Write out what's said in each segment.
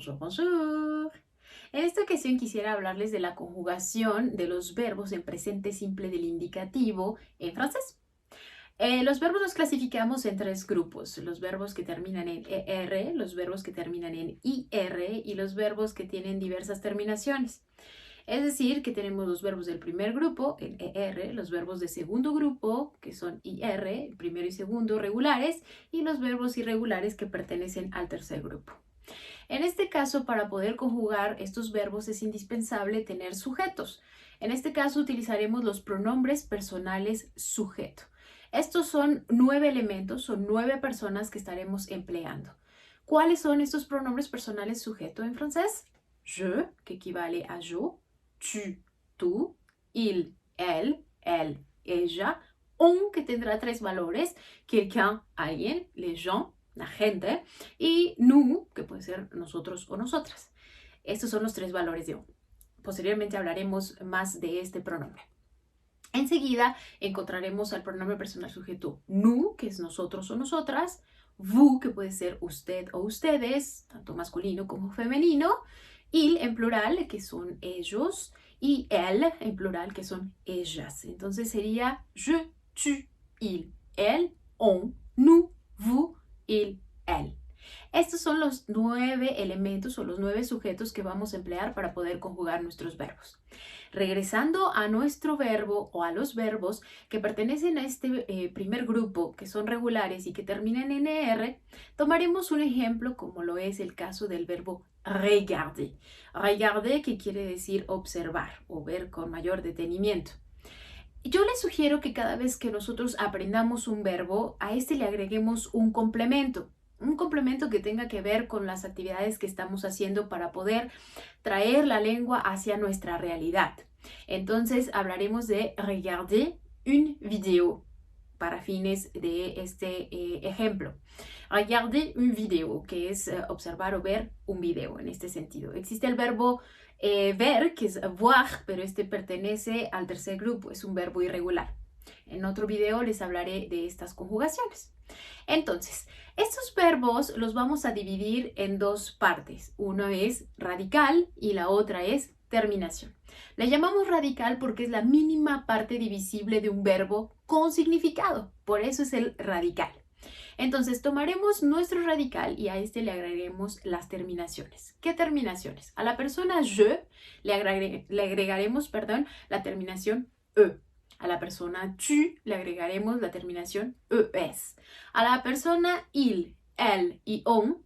Bonjour, bonjour. En esta ocasión quisiera hablarles de la conjugación de los verbos en presente simple del indicativo en francés. Los verbos los clasificamos en tres grupos: los verbos que terminan en ER, los verbos que terminan en IR y los verbos que tienen diversas terminaciones. Es decir, que tenemos los verbos del primer grupo, en ER, los verbos de segundo grupo, que son IR, el primero y segundo regulares, y los verbos irregulares que pertenecen al tercer grupo. En este caso, para poder conjugar estos verbos es indispensable tener sujetos. En este caso utilizaremos los pronombres personales sujeto. Estos son 9 elementos, son 9 personas que estaremos empleando. ¿Cuáles son estos pronombres personales sujeto en francés? Je, que equivale a yo, tu, tú, il, elle, ella, on, que tendrá 3 valores, quelqu'un, alguien, les gens, la gente, y nous, que puede ser nosotros o nosotras. Estos son los 3 valores de on. Posteriormente hablaremos más de este pronombre. Enseguida encontraremos al pronombre personal sujeto nous, que es nosotros o nosotras, vous, que puede ser usted o ustedes, tanto masculino como femenino, il en plural, que son ellos, y elle en plural, que son ellas. Entonces sería je, tu, il, elle, on, nous, vous, il, elle. Estos son los 9 elementos o los 9 sujetos que vamos a emplear para poder conjugar nuestros verbos. Regresando a nuestro verbo o a los verbos que pertenecen a este primer grupo, que son regulares y que terminan en ER, tomaremos un ejemplo como lo es el caso del verbo regarder. Regarder, que quiere decir observar o ver con mayor detenimiento. Yo les sugiero que cada vez que nosotros aprendamos un verbo, a este le agreguemos un complemento que tenga que ver con las actividades que estamos haciendo para poder traer la lengua hacia nuestra realidad. Entonces hablaremos de regarder une vidéo para fines de este ejemplo. Regarder une vidéo, que es observar o ver un video en este sentido. Existe el verbo ver, que es voir, pero este pertenece al tercer grupo, es un verbo irregular. En otro video les hablaré de estas conjugaciones. Entonces, estos verbos los vamos a dividir en dos partes. Uno es radical y la otra es terminación. Le llamamos radical porque es la mínima parte divisible de un verbo con significado. Por eso es el radical. Entonces, tomaremos nuestro radical y a este le agregaremos las terminaciones. ¿Qué terminaciones? A la persona je le agregaremos la terminación e. A la persona tu le agregaremos la terminación es. A la persona il, elle y on,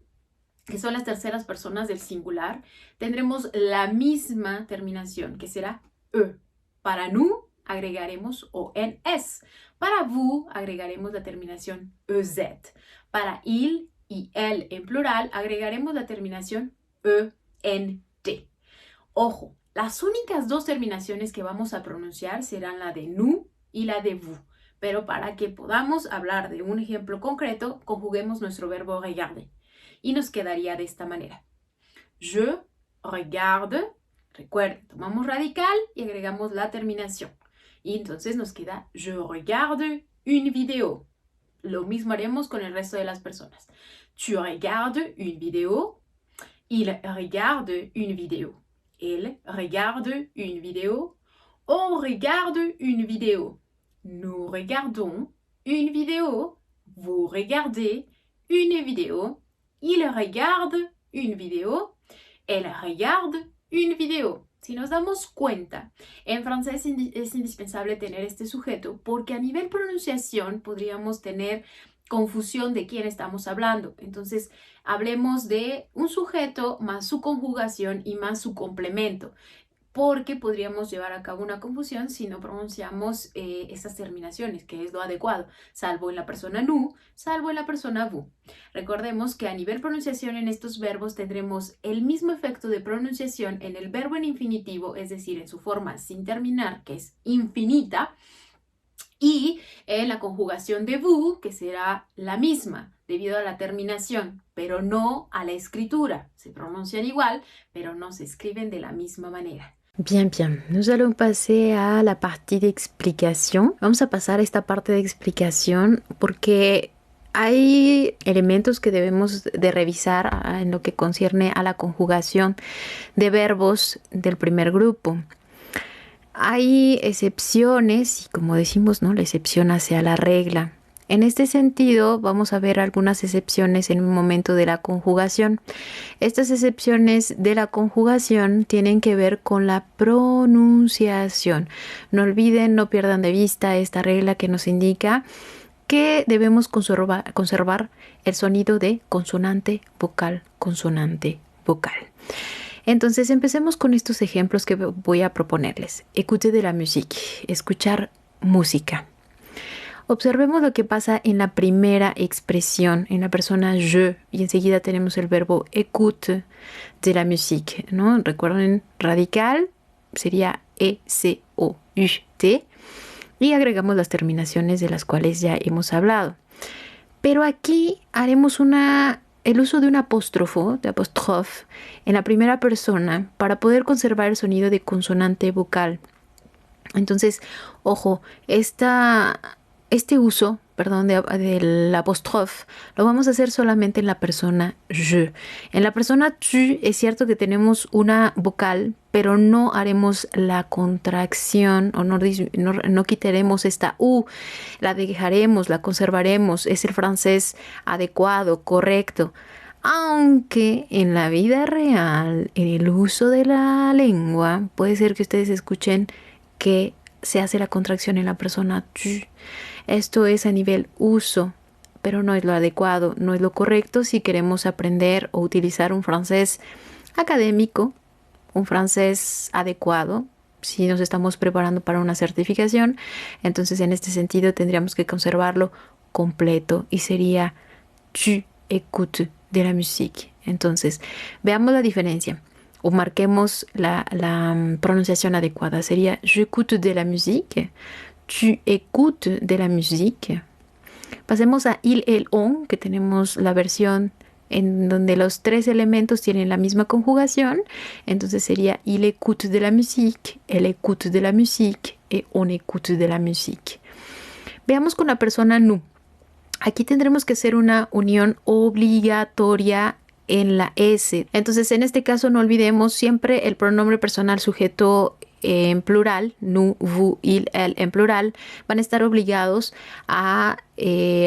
que son las terceras personas del singular, tendremos la misma terminación, que será e. Para nous agregaremos ONS. Para vous agregaremos la terminación EZ. Para il y elle en plural agregaremos la terminación ENT. Ojo, las únicas dos terminaciones que vamos a pronunciar serán la de nous y la de vous. Pero para que podamos hablar de un ejemplo concreto, conjuguemos nuestro verbo regarder. Y nos quedaría de esta manera. Je regarde. Recuerden, tomamos radical y agregamos la terminación. Y entonces nos queda je regarde une vidéo. Lo mismo haremos con el resto de las personas. Tu regardes une vidéo. Il regarde une vidéo. Elle regarde une vidéo. On regarde une vidéo. Nous regardons une vidéo. Vous regardez une vidéo. Il regarde une vidéo. Elle regarde une vidéo. Si nos damos cuenta, en francés es indispensable tener este sujeto porque a nivel pronunciación podríamos tener confusión de quién estamos hablando. Entonces, hablemos de un sujeto más su conjugación y más su complemento, porque podríamos llevar a cabo una confusión si no pronunciamos estas terminaciones, que es lo adecuado, salvo en la persona nous, salvo en la persona vous. Recordemos que a nivel pronunciación en estos verbos tendremos el mismo efecto de pronunciación en el verbo en infinitivo, es decir, en su forma sin terminar, que es infinita, y en la conjugación de vous, que será la misma debido a la terminación, pero no a la escritura. Se pronuncian igual, pero no se escriben de la misma manera. Bien, bien. Nous allons passer a la partie de explicación. Vamos a pasar a esta parte de explicación porque Hay elementos que debemos de revisar en lo que concierne a la conjugación de verbos del primer grupo. Hay excepciones y como decimos, ¿no? La excepción hace a la regla. En este sentido, vamos a ver algunas excepciones en un momento de la conjugación. Estas excepciones de la conjugación tienen que ver con la pronunciación. No olviden, no pierdan de vista esta regla que nos indica que debemos conservar el sonido de consonante, vocal, consonante, vocal. Entonces empecemos con estos ejemplos que voy a proponerles. Écoutez de la musique, escuchar música. Observemos lo que pasa en la primera expresión, en la persona je, y enseguida tenemos el verbo écoute de la musique, ¿no? Recuerden, radical sería E-C-O-U-T, y agregamos las terminaciones de las cuales ya hemos hablado. Pero aquí haremos el uso de un apóstrofo, de apóstrofe, en la primera persona para poder conservar el sonido de consonante vocal. Entonces, ojo, este uso, del apóstrofe, lo vamos a hacer solamente en la persona je. En la persona tu es cierto que tenemos una vocal, pero no haremos la contracción o no quitaremos esta U, la dejaremos, la conservaremos. Es el francés adecuado, correcto. Aunque en la vida real, en el uso de la lengua, puede ser que ustedes escuchen que se hace la contracción en la persona tu. Esto es a nivel uso, pero no es lo adecuado, no es lo correcto si queremos aprender o utilizar un francés académico, un francés adecuado. Si nos estamos preparando para una certificación, entonces en este sentido tendríamos que conservarlo completo y sería tu écoutes de la musique. Entonces, veamos la diferencia o marquemos la pronunciación adecuada. Sería j'écoute de la musique, tu écoutes de la musique. Pasemos a il, el, on, que tenemos la versión en donde los tres elementos tienen la misma conjugación. Entonces sería il écoute de la musique, elle écoute de la musique et on écoute de la musique. Veamos con la persona nous. Aquí tendremos que hacer una unión obligatoria en la S. Entonces, en este caso, no olvidemos siempre el pronombre personal sujeto en plural, nous, vous, il, elle en plural, van a estar obligados a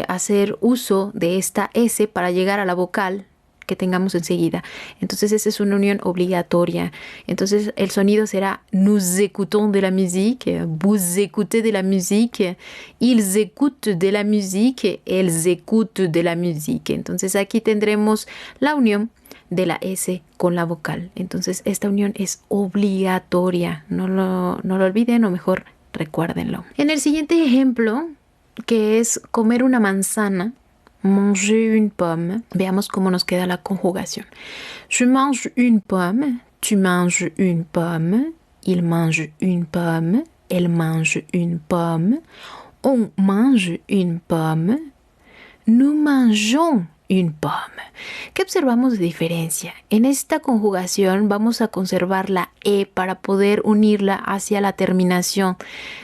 hacer uso de esta S para llegar a la vocal que tengamos enseguida. Entonces, esa es una unión obligatoria. Entonces, el sonido será nous écoutons de la musique, vous écoutez de la musique, ils écoutent de la musique, elles écoutent de la musique. Entonces, aquí tendremos la unión de la S con la vocal. Entonces, esta unión es obligatoria. No lo olviden, o mejor, recuérdenlo. En el siguiente ejemplo, que es comer una manzana, manger une pomme. Veamos cómo nos queda la conjugación. Je mange une pomme, tu manges une pomme, il mange une pomme, elle mange une pomme, on mange une pomme, nous mangeons une pomme. ¿Qué observamos de diferencia? En esta conjugación vamos a conservar la E para poder unirla hacia la terminación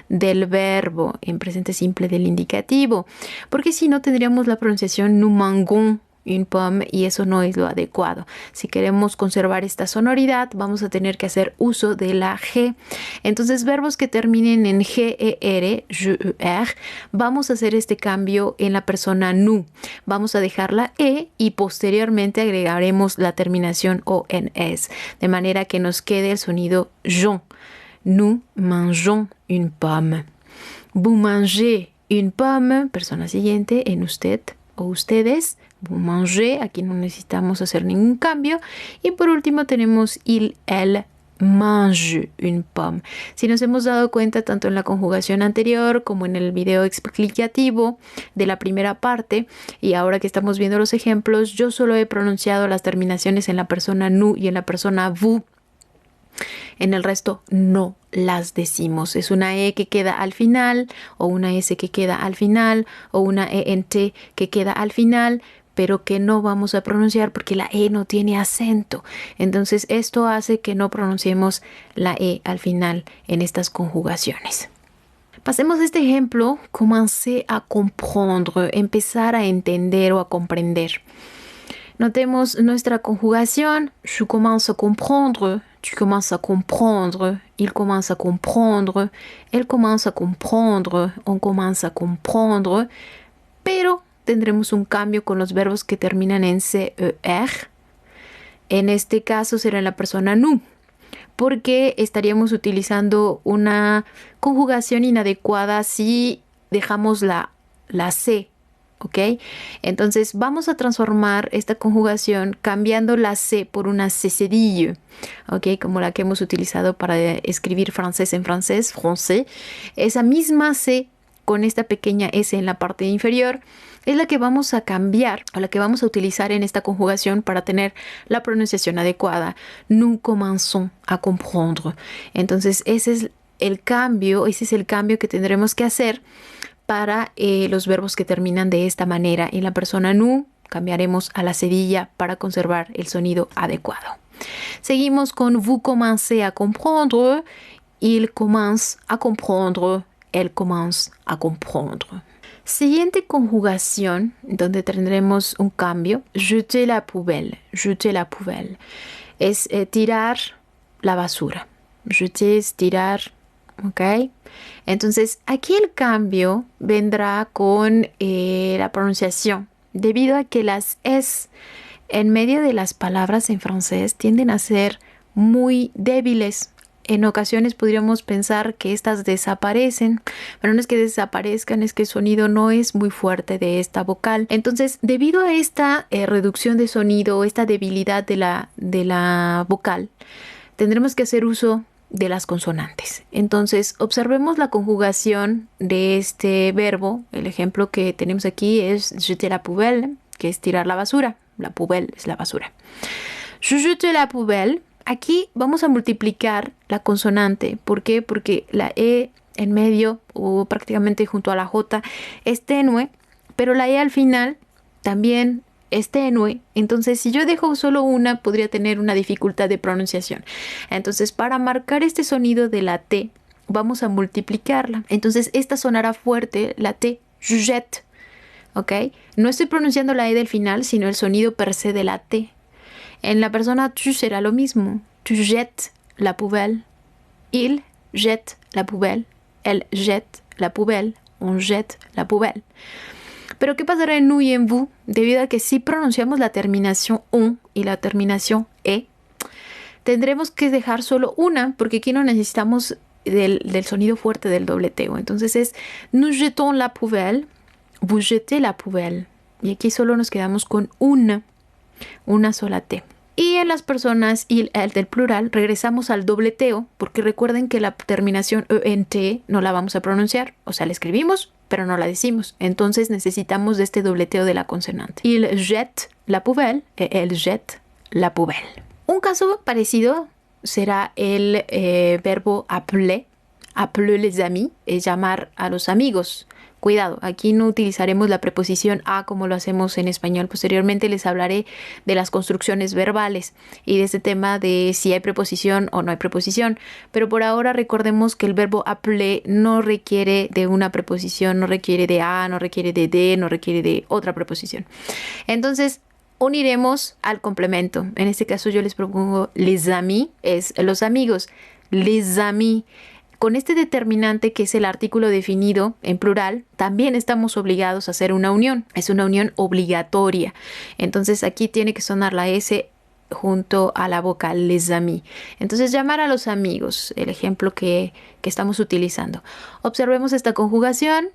del verbo en presente simple del indicativo, porque si no tendríamos la pronunciación nous mangeons une pomme y eso no es lo adecuado. Si queremos conservar esta sonoridad, vamos a tener que hacer uso de la G. Entonces, verbos que terminen en G-E-R, je-er, vamos a hacer este cambio en la persona nous. Vamos a dejar la E y posteriormente agregaremos la terminación O-N-S, de manera que nos quede el sonido jon. Nous mangeons une pomme. Vous mangez une pomme, persona siguiente, en usted o ustedes. Vous mangez, aquí no necesitamos hacer ningún cambio. Y por último tenemos il, elle, mange une pomme. Si nos hemos dado cuenta tanto en la conjugación anterior como en el video explicativo de la primera parte, y ahora que estamos viendo los ejemplos, yo solo he pronunciado las terminaciones en la persona nous y en la persona vous. En el resto no las decimos. Es una E que queda al final, o una S que queda al final, o una ENT que queda al final, pero que no vamos a pronunciar porque la E no tiene acento. Entonces esto hace que no pronunciemos la E al final en estas conjugaciones. Pasemos a este ejemplo, commencer à comprendre, empezar a entender o a comprender. Notemos nuestra conjugación. Je commence à comprendre, tu commences à comprendre, il commence à comprendre, elle commence à comprendre, on commence à comprendre, pero tendremos un cambio con los verbos que terminan en CER. En este caso será en la persona nous, porque estaríamos utilizando una conjugación inadecuada si dejamos la C, ¿ok? Entonces vamos a transformar esta conjugación cambiando la C por una C cedillo, ¿ok? Como la que hemos utilizado para escribir francés en francés, français. Esa misma C con esta pequeña S en la parte inferior es la que vamos a cambiar o la que vamos a utilizar en esta conjugación para tener la pronunciación adecuada. Nous commençons à comprendre. Entonces ese es el cambio que tendremos que hacer para los verbos que terminan de esta manera. En la persona nous cambiaremos a la cedilla para conservar el sonido adecuado. Seguimos con vous commencez à comprendre, il commence à comprendre, elle commence à comprendre. Siguiente conjugación, donde tendremos un cambio, jeter la poubelle, jeter la poubelle. Es tirar la basura. Jeter es tirar, ¿ok? Entonces, aquí el cambio vendrá con la pronunciación, debido a que las es en medio de las palabras en francés tienden a ser muy débiles. En ocasiones podríamos pensar que estas desaparecen, pero no es que desaparezcan, es que el sonido no es muy fuerte de esta vocal. Entonces, debido a esta reducción de sonido, esta debilidad de la vocal, tendremos que hacer uso de las consonantes. Entonces, observemos la conjugación de este verbo. El ejemplo que tenemos aquí es jeter la poubelle, que es tirar la basura. La poubelle es la basura. Je jette la poubelle. Aquí vamos a multiplicar la consonante. ¿Por qué? Porque la E en medio o prácticamente junto a la J es tenue, pero la E al final también es tenue. Entonces, si yo dejo solo una, podría tener una dificultad de pronunciación. Entonces, para marcar este sonido de la T, vamos a multiplicarla. Entonces, esta sonará fuerte, la T, je jette, ¿ok? No estoy pronunciando la E del final, sino el sonido per se de la T. En la persona tu será lo mismo. Tu jettes la poubelle. Il jette la poubelle. Elle jette la poubelle. On jette la poubelle. Pero ¿qué pasará en nous y en vous? Debido a que si pronunciamos la terminación on y la terminación e, tendremos que dejar solo una, porque aquí no necesitamos del sonido fuerte del dobleteo. Entonces es nous jetons la poubelle, vous jetez la poubelle. Y aquí solo nos quedamos con una sola T. Y en las personas il, el del plural regresamos al dobleteo, porque recuerden que la terminación ENT no la vamos a pronunciar, o sea, la escribimos, pero no la decimos. Entonces necesitamos de este dobleteo de la consonante. Il jette la poubelle et elle jette la poubelle. Un caso parecido será el verbo appeler, appeler les amis, es llamar a los amigos. Cuidado, aquí no utilizaremos la preposición a como lo hacemos en español. Posteriormente les hablaré de las construcciones verbales y de este tema de si hay preposición o no hay preposición. Pero por ahora recordemos que el verbo appeler no requiere de una preposición, no requiere de a, no requiere de, no requiere de otra preposición. Entonces, uniremos al complemento. En este caso yo les propongo les amis, es los amigos. Les amis. Con este determinante que es el artículo definido en plural, también estamos obligados a hacer una unión. Es una unión obligatoria. Entonces aquí tiene que sonar la S junto a la vocal les amis. Entonces llamar a los amigos, el ejemplo que estamos utilizando. Observemos esta conjugación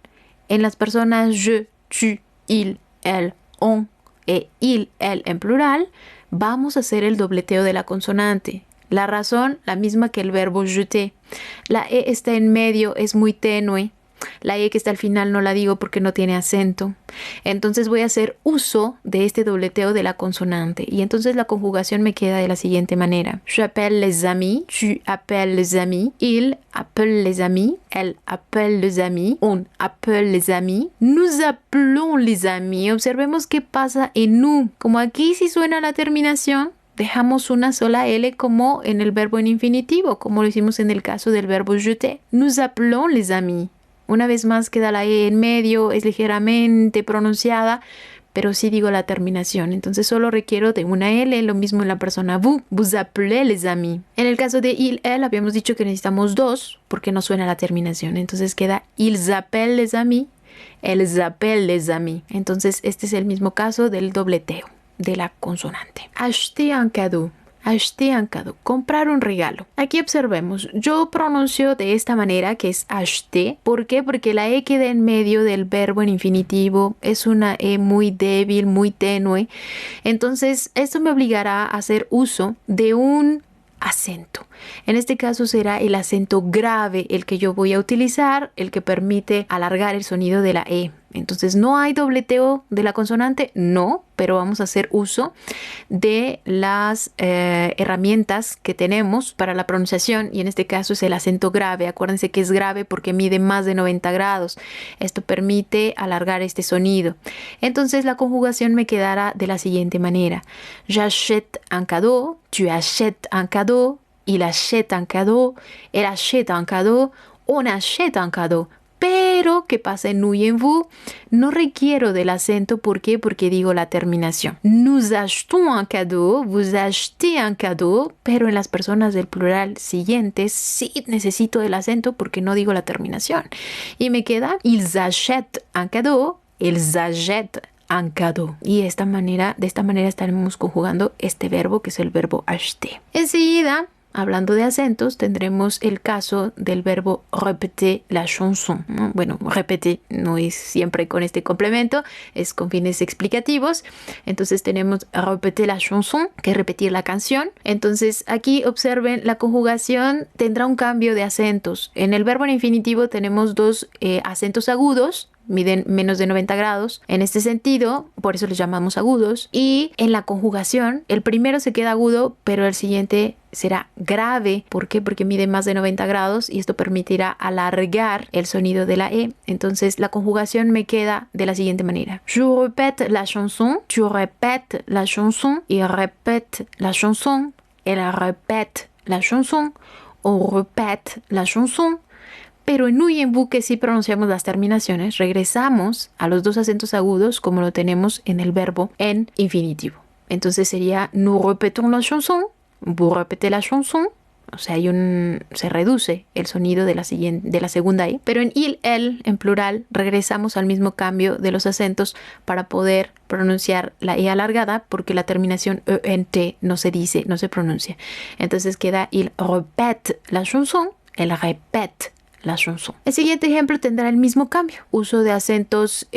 en las personas je, tu, il, elle, on e il, elle en plural. Vamos a hacer el dobleteo de la consonante. La razón, la misma que el verbo jeter. La E está en medio, es muy tenue. La E que está al final no la digo porque no tiene acento. Entonces voy a hacer uso de este dobleteo de la consonante. Y entonces la conjugación me queda de la siguiente manera. J'appelle les amis, tu appelles les amis, il appelle les amis, elle appelle les amis, on appelle les amis, nous appelons les amis. Observemos qué pasa en nous. Como aquí sí suena la terminación, dejamos una sola L como en el verbo en infinitivo, como lo hicimos en el caso del verbo jeter. Nous appelons les amis. Una vez más queda la E en medio, es ligeramente pronunciada, pero sí digo la terminación. Entonces solo requiero de una L, lo mismo en la persona vous appelez les amis. En el caso de il, elle, habíamos dicho que necesitamos dos porque no suena la terminación. Entonces queda ils appellent les amis, elles appellent les amis. Entonces este es el mismo caso del dobleteo de la consonante. Acheter un cadeau. Acheter un cadeau, comprar un regalo. Aquí observemos, yo pronuncio de esta manera que es acheter. ¿Por qué? Porque la E queda en medio del verbo en infinitivo, es una E muy débil, muy tenue. Entonces esto me obligará a hacer uso de un acento. En este caso será el acento grave el que yo voy a utilizar, el que permite alargar el sonido de la E. Entonces, ¿no hay dobleteo de la consonante? No, pero vamos a hacer uso de las herramientas que tenemos para la pronunciación, y en este caso es el acento grave. Acuérdense que es grave porque mide más de 90 grados. Esto permite alargar este sonido. Entonces, la conjugación me quedará de la siguiente manera. J'achète un cadeau, tu achètes un cadeau, il achète un cadeau, elle achète un cadeau, on achète un cadeau. Pero, ¿qué pasa en nous y en vous? No requiero del acento. ¿Por qué? Porque digo la terminación. Nous achetons un cadeau, vous achetez un cadeau, pero en las personas del plural siguientes sí necesito el acento porque no digo la terminación. Y me queda, ils achètent un cadeau, ils achètent un cadeau. Y de esta manera estaremos conjugando este verbo que es el verbo acheter. Enseguida, hablando de acentos, tendremos el caso del verbo répéter la chanson. Bueno, répéter no es siempre con este complemento, es con fines explicativos. Entonces tenemos répéter la chanson, que es repetir la canción. Entonces aquí observen, la conjugación tendrá un cambio de acentos. En el verbo en infinitivo tenemos dos acentos agudos, miden menos de 90 grados. En este sentido, por eso les llamamos agudos. Y en la conjugación, el primero se queda agudo, pero el siguiente será grave. ¿Por qué? Porque mide más de 90 grados y esto permitirá alargar el sonido de la E. Entonces, la conjugación me queda de la siguiente manera. Je répète la chanson, tu répètes la chanson, il répète la chanson, elle répète la chanson, on répète la chanson. Pero en nous y en vous, que sí pronunciamos las terminaciones, regresamos a los dos acentos agudos como lo tenemos en el verbo en infinitivo. Entonces sería nous répétons la chanson, vous répétez la chanson. O sea, se reduce el sonido de la segunda I. Pero en il, elle, en plural, regresamos al mismo cambio de los acentos para poder pronunciar la E alargada, porque la terminación ENT no se dice, no se pronuncia. Entonces queda il répète la chanson, elle répète la chanson. El siguiente ejemplo tendrá el mismo cambio, uso de acentos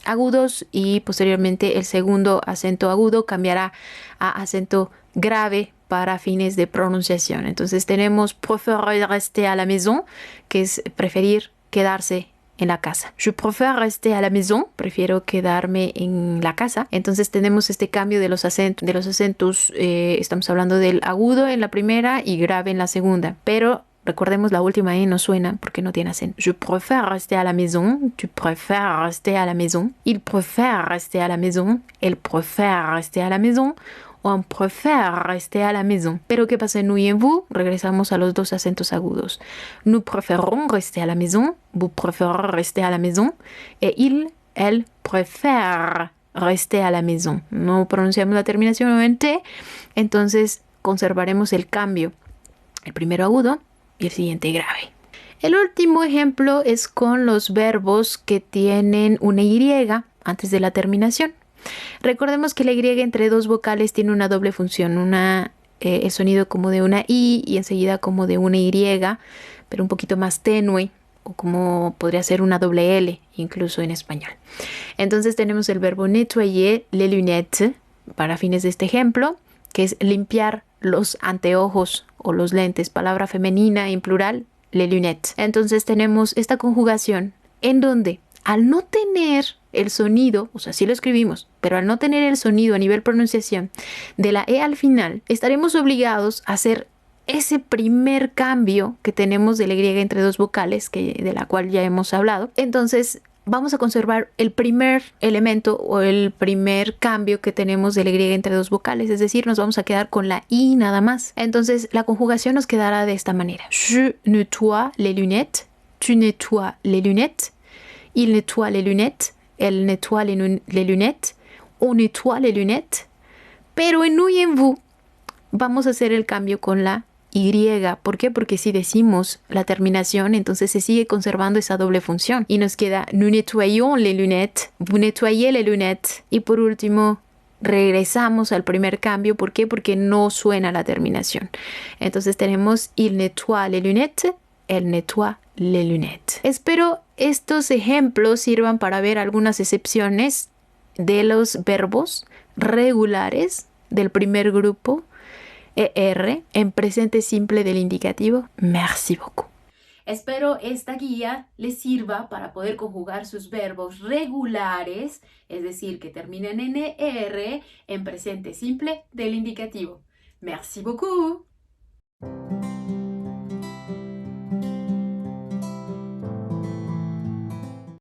agudos, y posteriormente el segundo acento agudo cambiará a acento grave para fines de pronunciación. Entonces tenemos préférer rester à la maison, que es preferir quedarse en la casa. Je préfère rester à la maison, prefiero quedarme en la casa. Entonces tenemos este cambio de los acentos, estamos hablando del agudo en la primera y grave en la segunda, pero recordemos, la última E no suena porque no tiene acento. Je préfère rester à la maison, tu préfères rester à la maison, il préfère rester à la maison, elle préfère rester à la maison, on préfère rester à la maison. Pero ¿qué pasa en nous y en vous? Regresamos a los dos acentos agudos. Nous préférons rester à la maison, vous préférez rester à la maison, et il, elle préfère rester à la maison. No pronunciamos la terminación en T, entonces conservaremos el cambio. El primero agudo y el siguiente grave. El último ejemplo es con los verbos que tienen una Y antes de la terminación. Recordemos que la Y entre dos vocales tiene una doble función, el sonido como de una I y enseguida como de una Y, pero un poquito más tenue, o como podría ser una doble L incluso en español. Entonces tenemos el verbo nettoyer les lunettes para fines de este ejemplo, que es limpiar los anteojos o los lentes, palabra femenina en plural, les lunettes. Entonces tenemos esta conjugación en donde al no tener el sonido, o sea, sí lo escribimos, pero al no tener el sonido a nivel pronunciación de la E al final, estaremos obligados a hacer ese primer cambio que tenemos de la Y entre dos vocales, de la cual ya hemos hablado. Entonces vamos a conservar el primer elemento o el primer cambio que tenemos de la Y entre dos vocales, es decir, nos vamos a quedar con la I nada más. Entonces la conjugación nos quedará de esta manera. Je nettoie les lunettes, Tu nettoies les lunettes. Il nettoie les lunettes. Elle nettoie les lunettes. On nettoie les lunettes. Pero en nous y en vous vamos a hacer el cambio con la Y. ¿Por qué? Porque si decimos la terminación, entonces se sigue conservando esa doble función. Y nos queda nous nettoyons les lunettes. Vous nettoyez les lunettes. Y por último, regresamos al primer cambio. ¿Por qué? Porque no suena la terminación. Entonces tenemos il nettoie les lunettes. Elle nettoie les lunettes. Espero estos ejemplos sirvan para ver algunas excepciones de los verbos regulares del primer grupo ER en presente simple del indicativo. Merci beaucoup. Espero esta guía les sirva para poder conjugar sus verbos regulares, es decir, que terminen en ER en presente simple del indicativo. Merci beaucoup.